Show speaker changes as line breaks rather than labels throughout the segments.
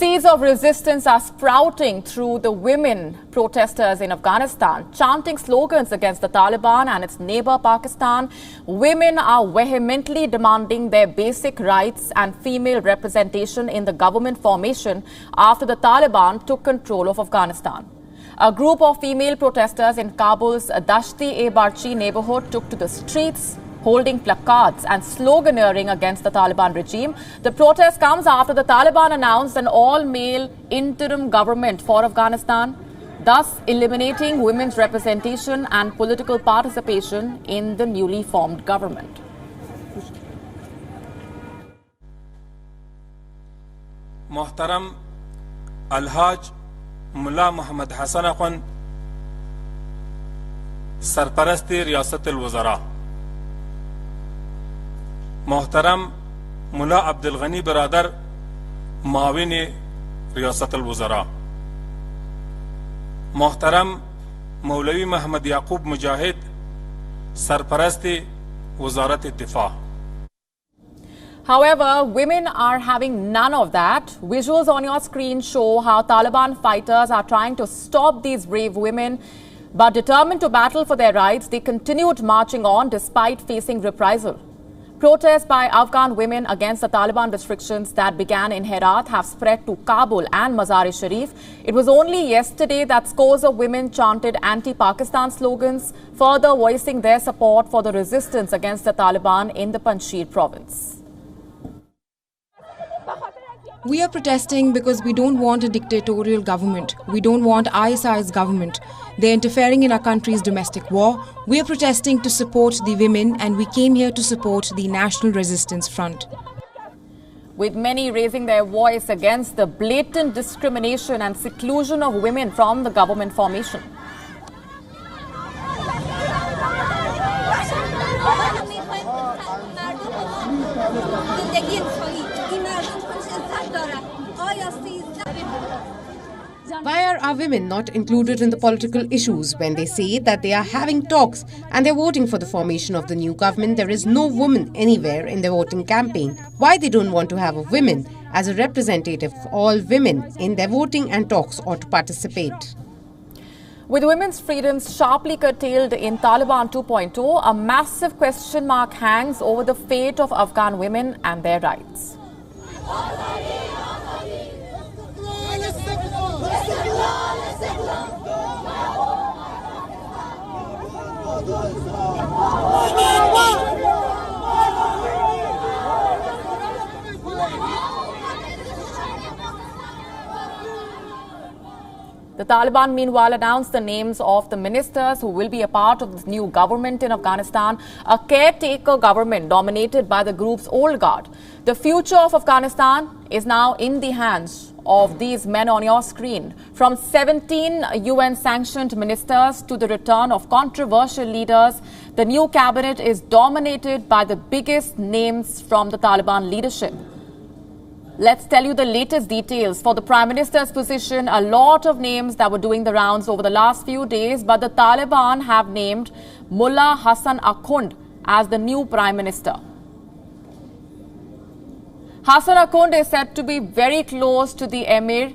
Seeds of resistance are sprouting through the women protesters in Afghanistan, chanting slogans against the Taliban and its neighbor Pakistan. Women are vehemently demanding their basic rights and female representation in the government formation after the Taliban took control of Afghanistan. A group of female protesters in Kabul's Dashti-e-Barchi neighborhood took to the streets, holding placards and sloganeering against the Taliban regime. The protest comes after the Taliban announced an all-male interim government for Afghanistan, thus eliminating women's representation and political participation in the newly formed government.
Muhtaram Al-Haj Mullah Muhammad Hassan Akhund, Sarparasti Riyasat al-Wazara. मोहतरम मुला अब्दुल गनी बरादर माविन रियासत अल-वज़रा, मोहतरम मौलवी मोहम्मद याकूब मुजाहिद सरपरस्त वज़ारत दिफा.
However, women are having none of that. Visuals on your screen show how Taliban fighters are trying to stop these brave women, but determined to battle for their rights, they continued marching on despite facing reprisal. Protests by Afghan women against the Taliban restrictions that began in Herat have spread to Kabul and Mazar-e-Sharif. It was only yesterday that scores of women chanted anti-Pakistan slogans, further voicing their support for the resistance against the Taliban in the Panjshir province.
We are protesting because we don't want a dictatorial government. We don't want ISI's government. They're interfering in our country's domestic war. We are protesting to support the women, and we came here to support the National Resistance Front.
With many raising their voice against the blatant discrimination and seclusion of women from the government formation.
Why are our women not included in the political issues when they say that they are having talks and they're voting for the formation of the new government? There is no woman anywhere in the voting campaign. Why they don't want to have a woman as a representative of all women in their voting and talks or to participate?
With women's freedoms sharply curtailed in Taliban 2.0, a massive question mark hangs over the fate of Afghan women and their rights. The Taliban, meanwhile, announced the names of the ministers who will be a part of this new government in Afghanistan, a caretaker government dominated by the group's old guard. The future of Afghanistan is now in the hands of these men on your screen. From 17 UN-sanctioned ministers to the return of controversial leaders, the new cabinet is dominated by the biggest names from the Taliban leadership. Let's tell you the latest details. For the Prime Minister's position, a lot of names that were doing the rounds over the last few days, but the Taliban have named Mullah Hassan Akhund as the new Prime Minister. Hassan Akhund is said to be very close to the Emir,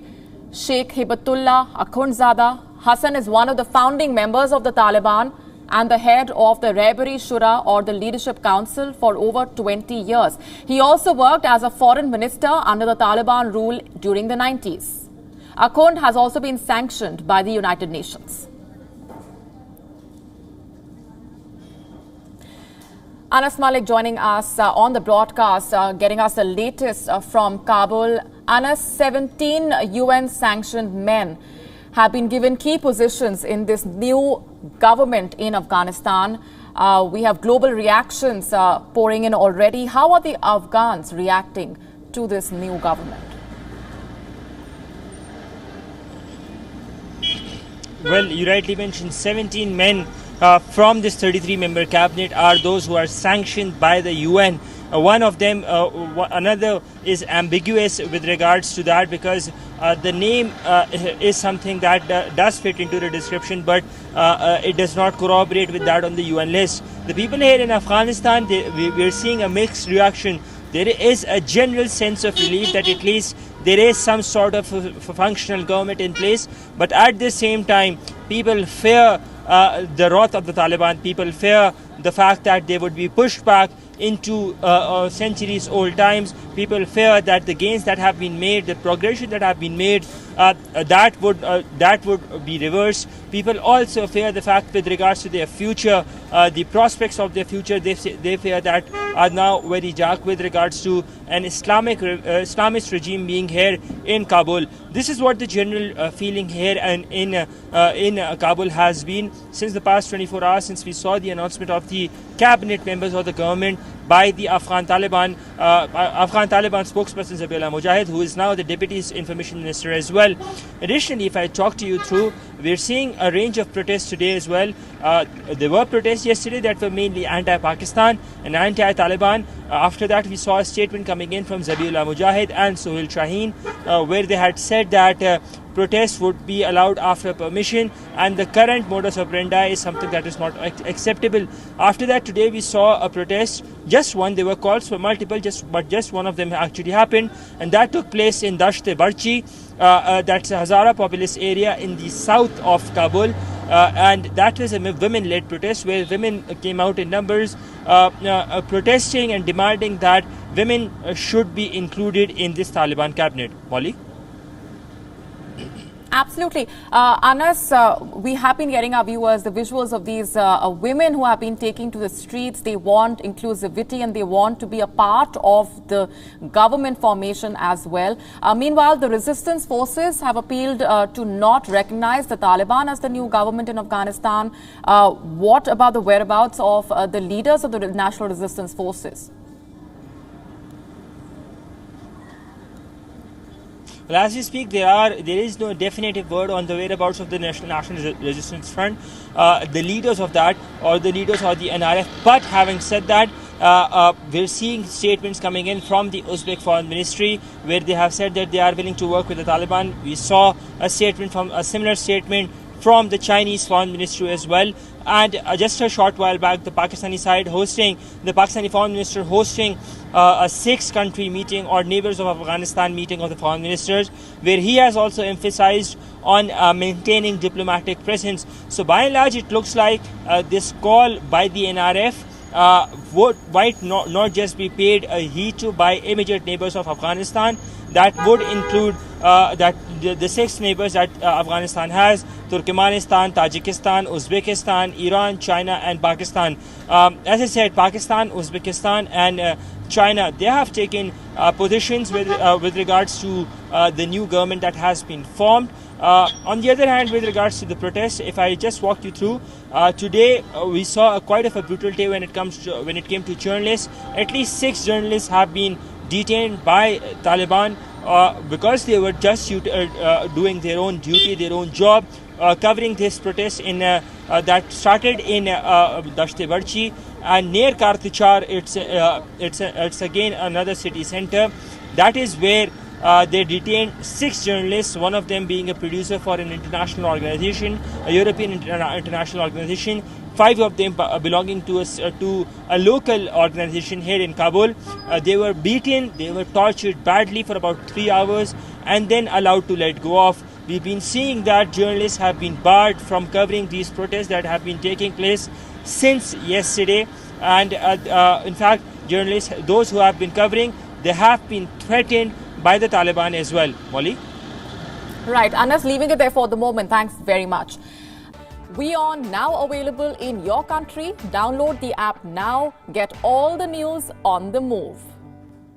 Sheikh Hibatullah Akhundzada. Hassan is one of the founding members of the Taliban and the head of the Rehbari Shura, or the Leadership Council, for over 20 years. He also worked as a foreign minister under the Taliban rule during the 90s. Akhund has also been sanctioned by the United Nations. Anas Malik joining us on the broadcast, getting us the latest from Kabul. Anas, 17 UN-sanctioned men have been given key positions in this new government in Afghanistan. We have global reactions pouring in already. How are the Afghans reacting to this new government?
Well, you rightly mentioned 17 men from this 33-member cabinet are those who are sanctioned by the UN. One of them, another is ambiguous with regards to that, because the name is something that does fit into the description, but it does not corroborate with that on the UN list. The people here in Afghanistan, we are seeing a mixed reaction. There is a general sense of relief that at least there is some sort of a functional government in place. But at the same time, people fear the wrath of the Taliban. People fear the fact that they would be pushed back into centuries old times. People fear that the gains that have been made, the progression that have been made, that would be reversed. People also fear the fact with regards to their future, the prospects of their future. They fear that are now very dark with regards to an Islamist regime being here in Kabul. This is what the general feeling here and in Kabul has been since the past 24 hours, since we saw the announcement of the cabinet members of the government by the Afghan Taliban spokesperson Zabiullah Mujahid, who is now the Deputy Information Minister as well. Additionally, if I talk to you through, we're seeing a range of protests today as well. There were protests yesterday that were mainly anti-Pakistan and anti-Taliban. After that, we saw a statement coming in from Zabiullah Mujahid and Sohail Shaheen, where they had said that protests would be allowed after permission, and the current modus operandi is something that is not acceptable. After that, today we saw a protest, just one. There were calls for multiple, but just one of them actually happened, and that took place in Dasht-e-Barchi. That's a Hazara populous area in the south of Kabul, and that was a women-led protest where women came out in numbers protesting and demanding that women should be included in this Taliban cabinet. Molly?
Absolutely. Anas, we have been getting our viewers the visuals of these women who have been taking to the streets. They want inclusivity and they want to be a part of the government formation as well. Meanwhile, the resistance forces have appealed to not recognize the Taliban as the new government in Afghanistan. What about the whereabouts of the leaders of the national resistance forces?
Well, as we speak, there is no definitive word on the whereabouts of the National Resistance Front, the leaders of that, or the leaders of the NRF. But having said that, we're seeing statements coming in from the Uzbek Foreign Ministry, where they have said that they are willing to work with the Taliban. We saw a similar statement from the Chinese Foreign Ministry as well. And just a short while back, the Pakistani Foreign Minister hosting a 6-country meeting, or neighbors of Afghanistan meeting of the foreign ministers, where he has also emphasized on maintaining diplomatic presence. So by and large, it looks like this call by the NRF might not just be paid heed to by immediate neighbors of Afghanistan. That would include the 6 neighbors that Afghanistan has: Turkmenistan, Tajikistan, Uzbekistan, Iran, China and Pakistan. As I said, Pakistan, Uzbekistan and China, they have taken positions with regards to the new government that has been formed. On the other hand, with regards to the protests, if I just walk you through, today we saw quite of a brutality when it came to journalists. At least 6 journalists have been detained by Taliban because they were just doing their own duty, their own job, covering this protest that started in Dasht-e-Barchi and near Kartichar. It's again another city center. That is where they detained 6 journalists, one of them being a producer for an international organization, a European international organization. 5 of them belonging to a local organization here in Kabul. They were beaten, they were tortured badly for about 3 hours and then allowed to let go off. We've been seeing that journalists have been barred from covering these protests that have been taking place since yesterday. And in fact, journalists, those who have been covering, they have been threatened by the Taliban as well. Molly?
Right, Anas, leaving it there for the moment. Thanks very much. WION now available in your country. Download the app now. Get all the news on the move.